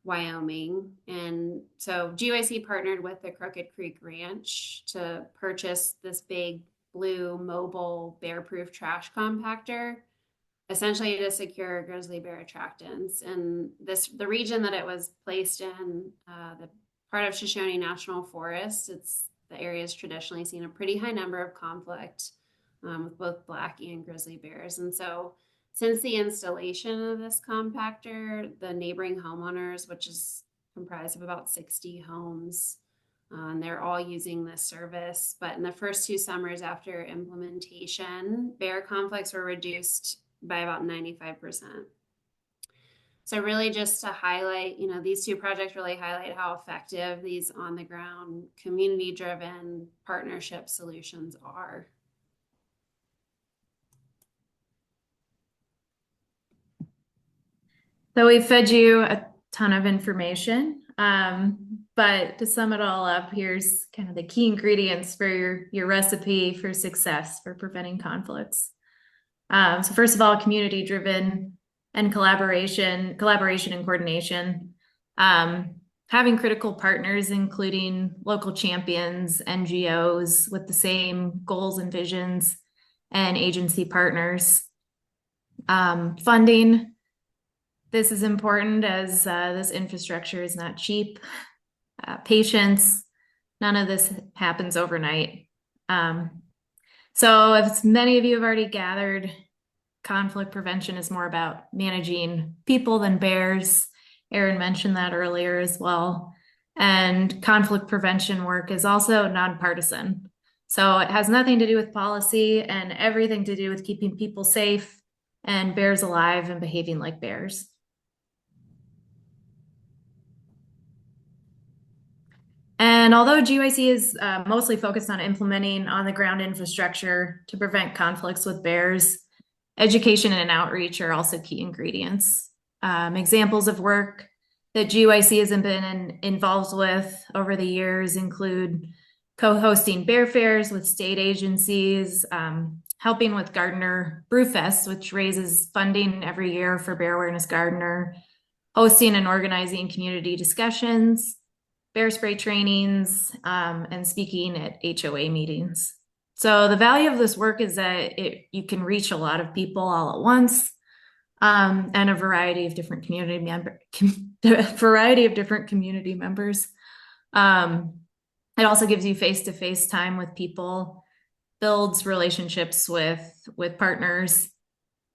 Wyoming. And so GYC partnered with the Crooked Creek Ranch to purchase this big blue mobile bear-proof trash compactor, essentially to secure grizzly bear attractants. And the region that it was placed in, the part of Shoshone National Forest, the area has traditionally seen a pretty high number of conflict with both black and grizzly bears. And so since the installation of this compactor, the neighboring homeowners, which is comprised of about 60 homes, and they're all using this service. But in the first 2 summers after implementation, bear conflicts were reduced by about 95%. So really just to highlight, these 2 projects really highlight how effective these on-the-ground, community-driven partnership solutions are. So we fed you ton of information. But to sum it all up, here's kind of the key ingredients for your recipe for success for preventing conflicts. So first of all, community driven and collaboration and coordination. Having critical partners, including local champions, NGOs with the same goals and visions, and agency partners. Funding. This is important as this infrastructure is not cheap. Patience. None of this happens overnight. So as many of you have already gathered, conflict prevention is more about managing people than bears. Erin mentioned that earlier as well. And conflict prevention work is also nonpartisan. So it has nothing to do with policy and everything to do with keeping people safe and bears alive and behaving like bears. And although GYC is mostly focused on implementing on-the-ground infrastructure to prevent conflicts with bears, education and outreach are also key ingredients. Examples of work that GYC has been involved with over the years include co-hosting bear fairs with state agencies, helping with Gardener Brewfest, which raises funding every year for Bear Awareness Gardener, hosting and organizing community discussions, bear spray trainings, and speaking at HOA meetings. So the value of this work is that you can reach a lot of people all at once, and a variety of different community members. It also gives you face-to-face time with people, builds relationships with partners.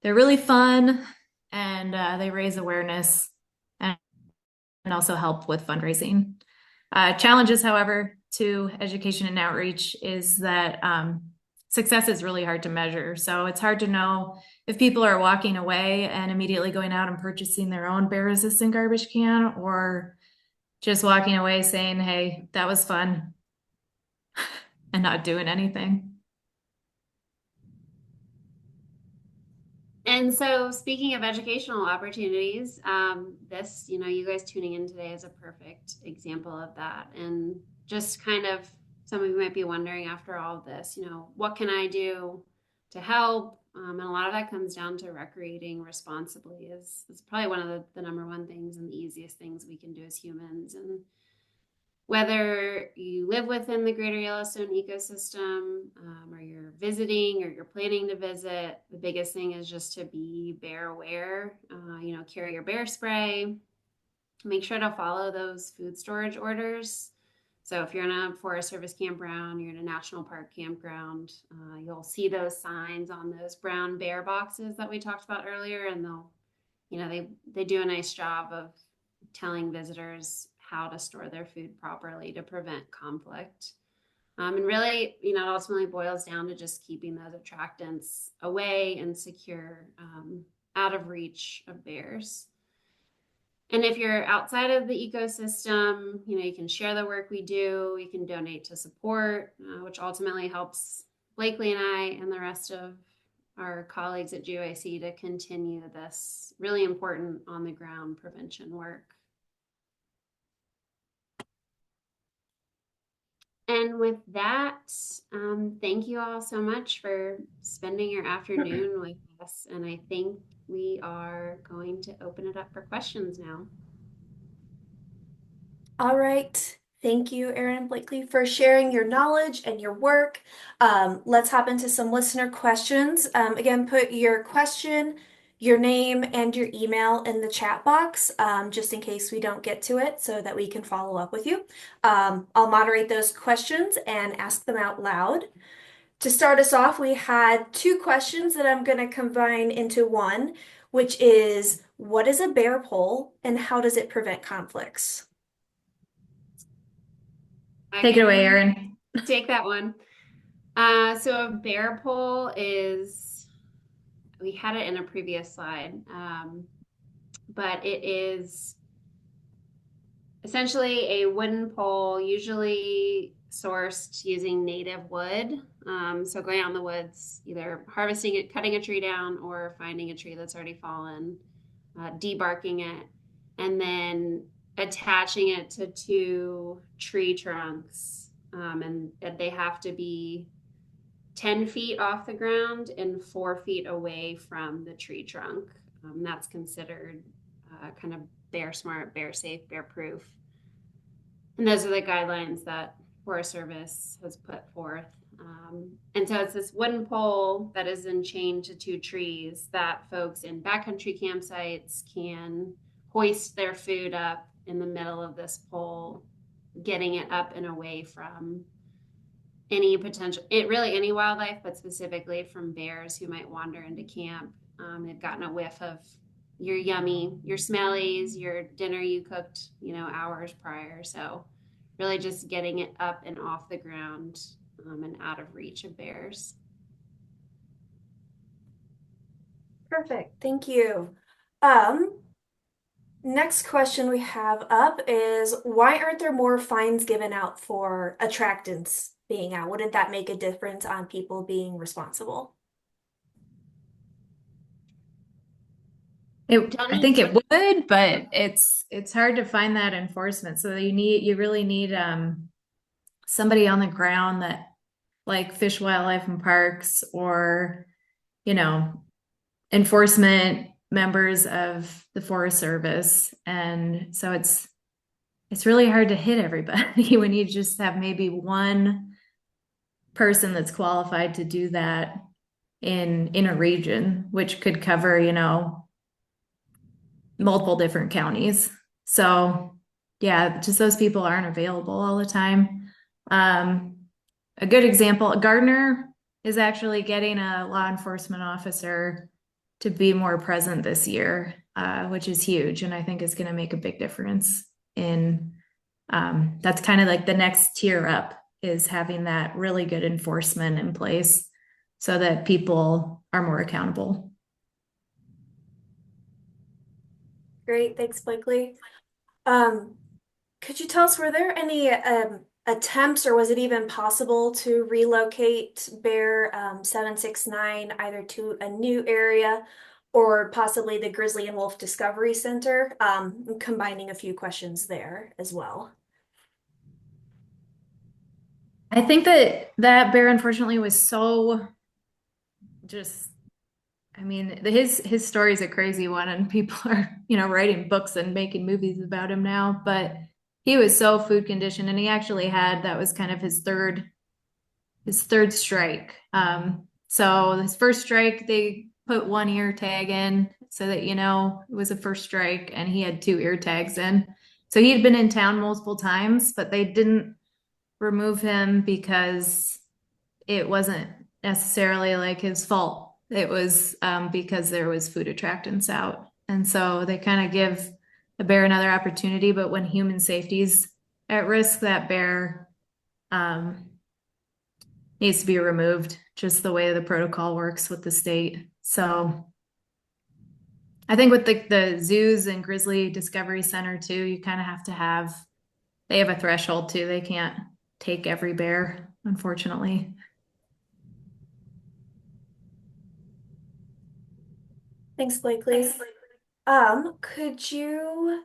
They're really fun, and they raise awareness and also help with fundraising. Challenges, however, to education and outreach is that success is really hard to measure. So it's hard to know if people are walking away and immediately going out and purchasing their own bear-resistant garbage can, or just walking away saying, hey, that was fun, and not doing anything. And so speaking of educational opportunities, you guys tuning in today is a perfect example of that. And just kind of, some of you might be wondering after all of this, what can I do to help? And a lot of that comes down to recreating responsibly is probably one of the number one things and the easiest things we can do as humans. And whether you live within the Greater Yellowstone ecosystem, or you're visiting or you're planning to visit, the biggest thing is just to be bear aware. Carry your bear spray. Make sure to follow those food storage orders. So if you're in a Forest Service campground, you're in a national park campground, you'll see those signs on those brown bear boxes that we talked about earlier, and they do a nice job of telling visitors how to store their food properly to prevent conflict. And really, it ultimately boils down to just keeping those attractants away and secure, out of reach of bears. And if you're outside of the ecosystem, you can share the work we do, you can donate to support, which ultimately helps Blakeley and I and the rest of our colleagues at GYC to continue this really important on-the-ground prevention work. And with that, thank you all so much for spending your afternoon with us. And I think we are going to open it up for questions now. All right. Thank you, Erin and Blakeley, for sharing your knowledge and your work. Let's hop into some listener questions. Again, put your question, your name, and your email in the chat box, just in case we don't get to it so that we can follow up with you. I'll moderate those questions and ask them out loud. To start us off, we had two questions that I'm going to combine into one, which is, what is a bear pole and how does it prevent conflicts? Take it away, Erin. Take that one. So a bear pole is, we had it in a previous slide, but it is essentially a wooden pole, usually sourced using native wood. So going out in the woods, either harvesting it, cutting a tree down, or finding a tree that's already fallen, debarking it, and then attaching it to two tree trunks. And they have to be 10 feet off the ground and 4 feet away from the tree trunk. That's considered kind of bear smart, bear safe, bear proof. And those are the guidelines that Forest Service has put forth. And so it's this wooden pole that is enchained to two trees that folks in backcountry campsites can hoist their food up in the middle of this pole, getting it up and away from any potential, really any wildlife, but specifically from bears who might wander into camp. They've gotten a whiff of your smellies, your dinner you cooked, hours prior. So really just getting it up and off the ground, and out of reach of bears. Perfect. Thank you. Um, Next question we have up is why aren't there more fines given out for attractants being out? Wouldn't that make a difference on people being responsible? I think it would, but it's hard to find that enforcement. So you really need somebody on the ground that like Fish, Wildlife and Parks or, enforcement members of the Forest Service. And so it's really hard to hit everybody when you just have maybe one person that's qualified to do that in a region, which could cover, multiple different counties. So yeah, just those people aren't available all the time. A good example, Gardner is actually getting a law enforcement officer to be more present this year, which is huge. And I think is going to make a big difference in, that's kind of like the next tier up is having that really good enforcement in place so that people are more accountable. Great, thanks, Blakeley. Could you tell us, were there any attempts or was it even possible to relocate Bear 769 either to a new area or possibly the Grizzly and Wolf Discovery Center? I'm combining a few questions there as well. I think that bear unfortunately was so just, I mean, his story is a crazy one and people are, writing books and making movies about him now, but he was so food conditioned and he actually had, that was kind of his third strike. So his first strike, they put one ear tag in so that, it was a first strike and he had two ear tags in. So he had been in town multiple times, but they didn't remove him because it wasn't necessarily like his fault. It was because there was food attractants out. And so they kind of give a bear another opportunity, but when human safety's at risk, that bear needs to be removed, just the way the protocol works with the state. So I think with the zoos and Grizzly Discovery Center too, you kind of have to have, they have a threshold too. They can't take every bear, unfortunately. Thanks, Blakeley. Could you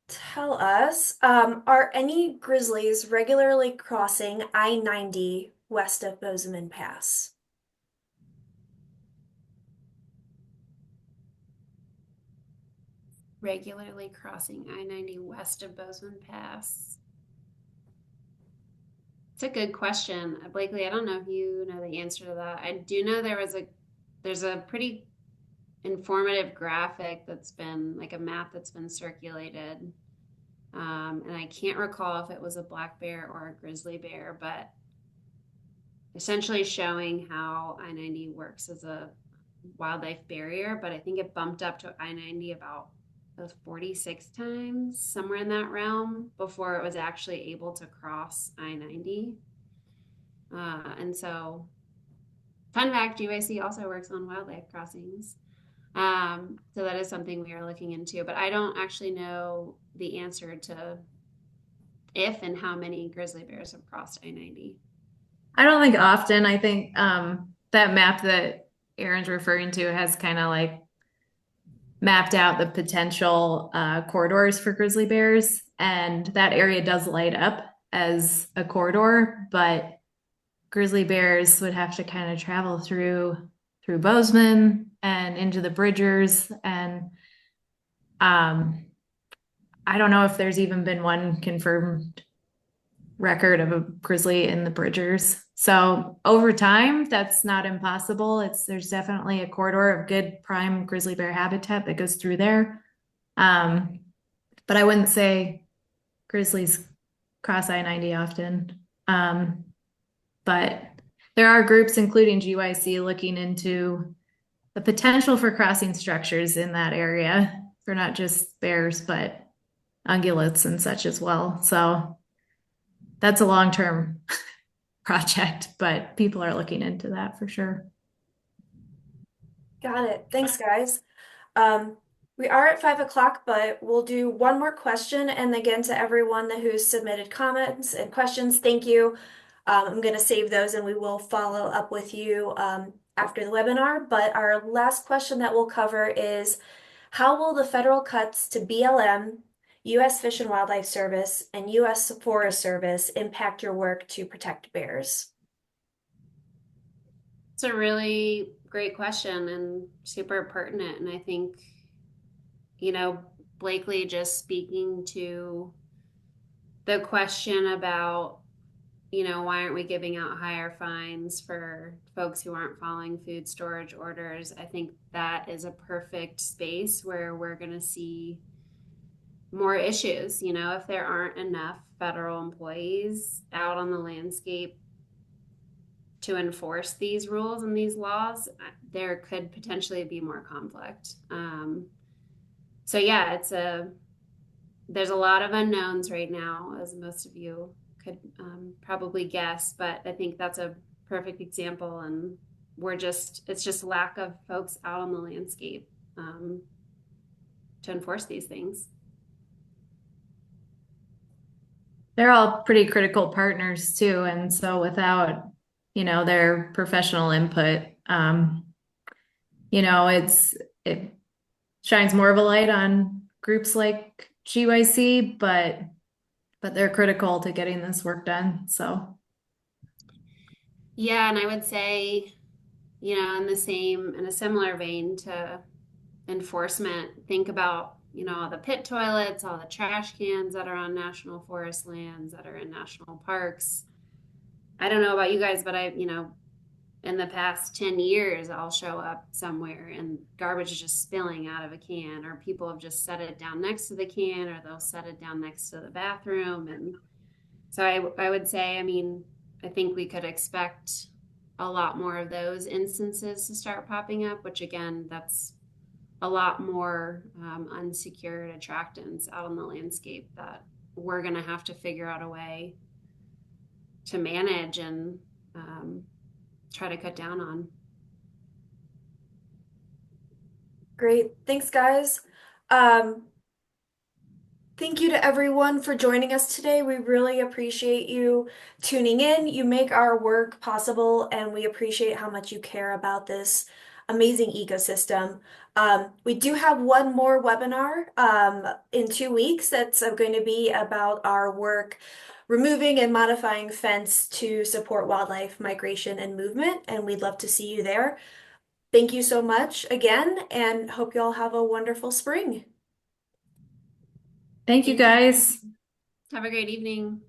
tell us, are any grizzlies regularly crossing I-90 west of Bozeman Pass? Regularly crossing I-90 west of Bozeman Pass. It's a good question. Blakeley, I don't know if you know the answer to that. I do know there's a pretty informative graphic that's been like a map that's been circulated. And I can't recall if it was a black bear or a grizzly bear, but essentially showing how I-90 works as a wildlife barrier. But I think it bumped up to I-90 about 46 times, somewhere in that realm, before it was actually able to cross I-90. And so, fun fact, UIC also works on wildlife crossings. So that is something we are looking into, but I don't actually know the answer to if and how many grizzly bears have crossed I-90. I don't think often. I think that map that Erin's referring to has kind of like mapped out the potential corridors for grizzly bears, and that area does light up as a corridor, but grizzly bears would have to kind of travel through Bozeman and into the Bridgers, and I don't know if there's even been one confirmed record of a grizzly in the Bridgers. So over time, that's not impossible. There's definitely a corridor of good prime grizzly bear habitat that goes through there. But I wouldn't say grizzlies cross I-90 often. But there are groups, including GYC, looking into the potential for crossing structures in that area for not just bears, but ungulates and such as well. So that's a long-term project, but people are looking into that for sure. Got it. Thanks, guys. We are at 5 o'clock, but we'll do one more question. And again, to everyone who's submitted comments and questions, thank you. I'm going to save those and we will follow up with you after the webinar. But our last question that we'll cover is, how will the federal cuts to BLM, U.S. Fish and Wildlife Service, and U.S. Forest Service impact your work to protect bears? It's a really great question and super pertinent. And I think, Blakeley just speaking to the question about, why aren't we giving out higher fines for folks who aren't following food storage orders? I think that is a perfect space where we're going to see more issues. If there aren't enough federal employees out on the landscape to enforce these rules and these laws, there could potentially be more conflict. So yeah, there's a lot of unknowns right now, as most of you could probably guess, but I think that's a perfect example, and it's just lack of folks out on the landscape to enforce these things. They're all pretty critical partners too, and so without their professional input, it shines more of a light on groups like GYC, but they're critical to getting this work done. So yeah, and I would say, in a similar vein to enforcement, think about all the pit toilets, all the trash cans that are on national forest lands, that are in national parks. I don't know about you guys, but in the past 10 years, I'll show up somewhere and garbage is just spilling out of a can, or people have just set it down next to the can, or they'll set it down next to the bathroom. And so I would say, I think we could expect a lot more of those instances to start popping up, which again, that's a lot more unsecured attractants out on the landscape that we're going to have to figure out a way to manage and try to cut down on. Great. Thanks, guys. Thank you to everyone for joining us today. We really appreciate you tuning in. You make our work possible, and we appreciate how much you care about this amazing ecosystem. We do have one more webinar in 2 weeks that's going to be about our work removing and modifying fence to support wildlife migration and movement, and we'd love to see you there. Thank you so much again, and hope you all have a wonderful spring. thank you guys. Have a great evening.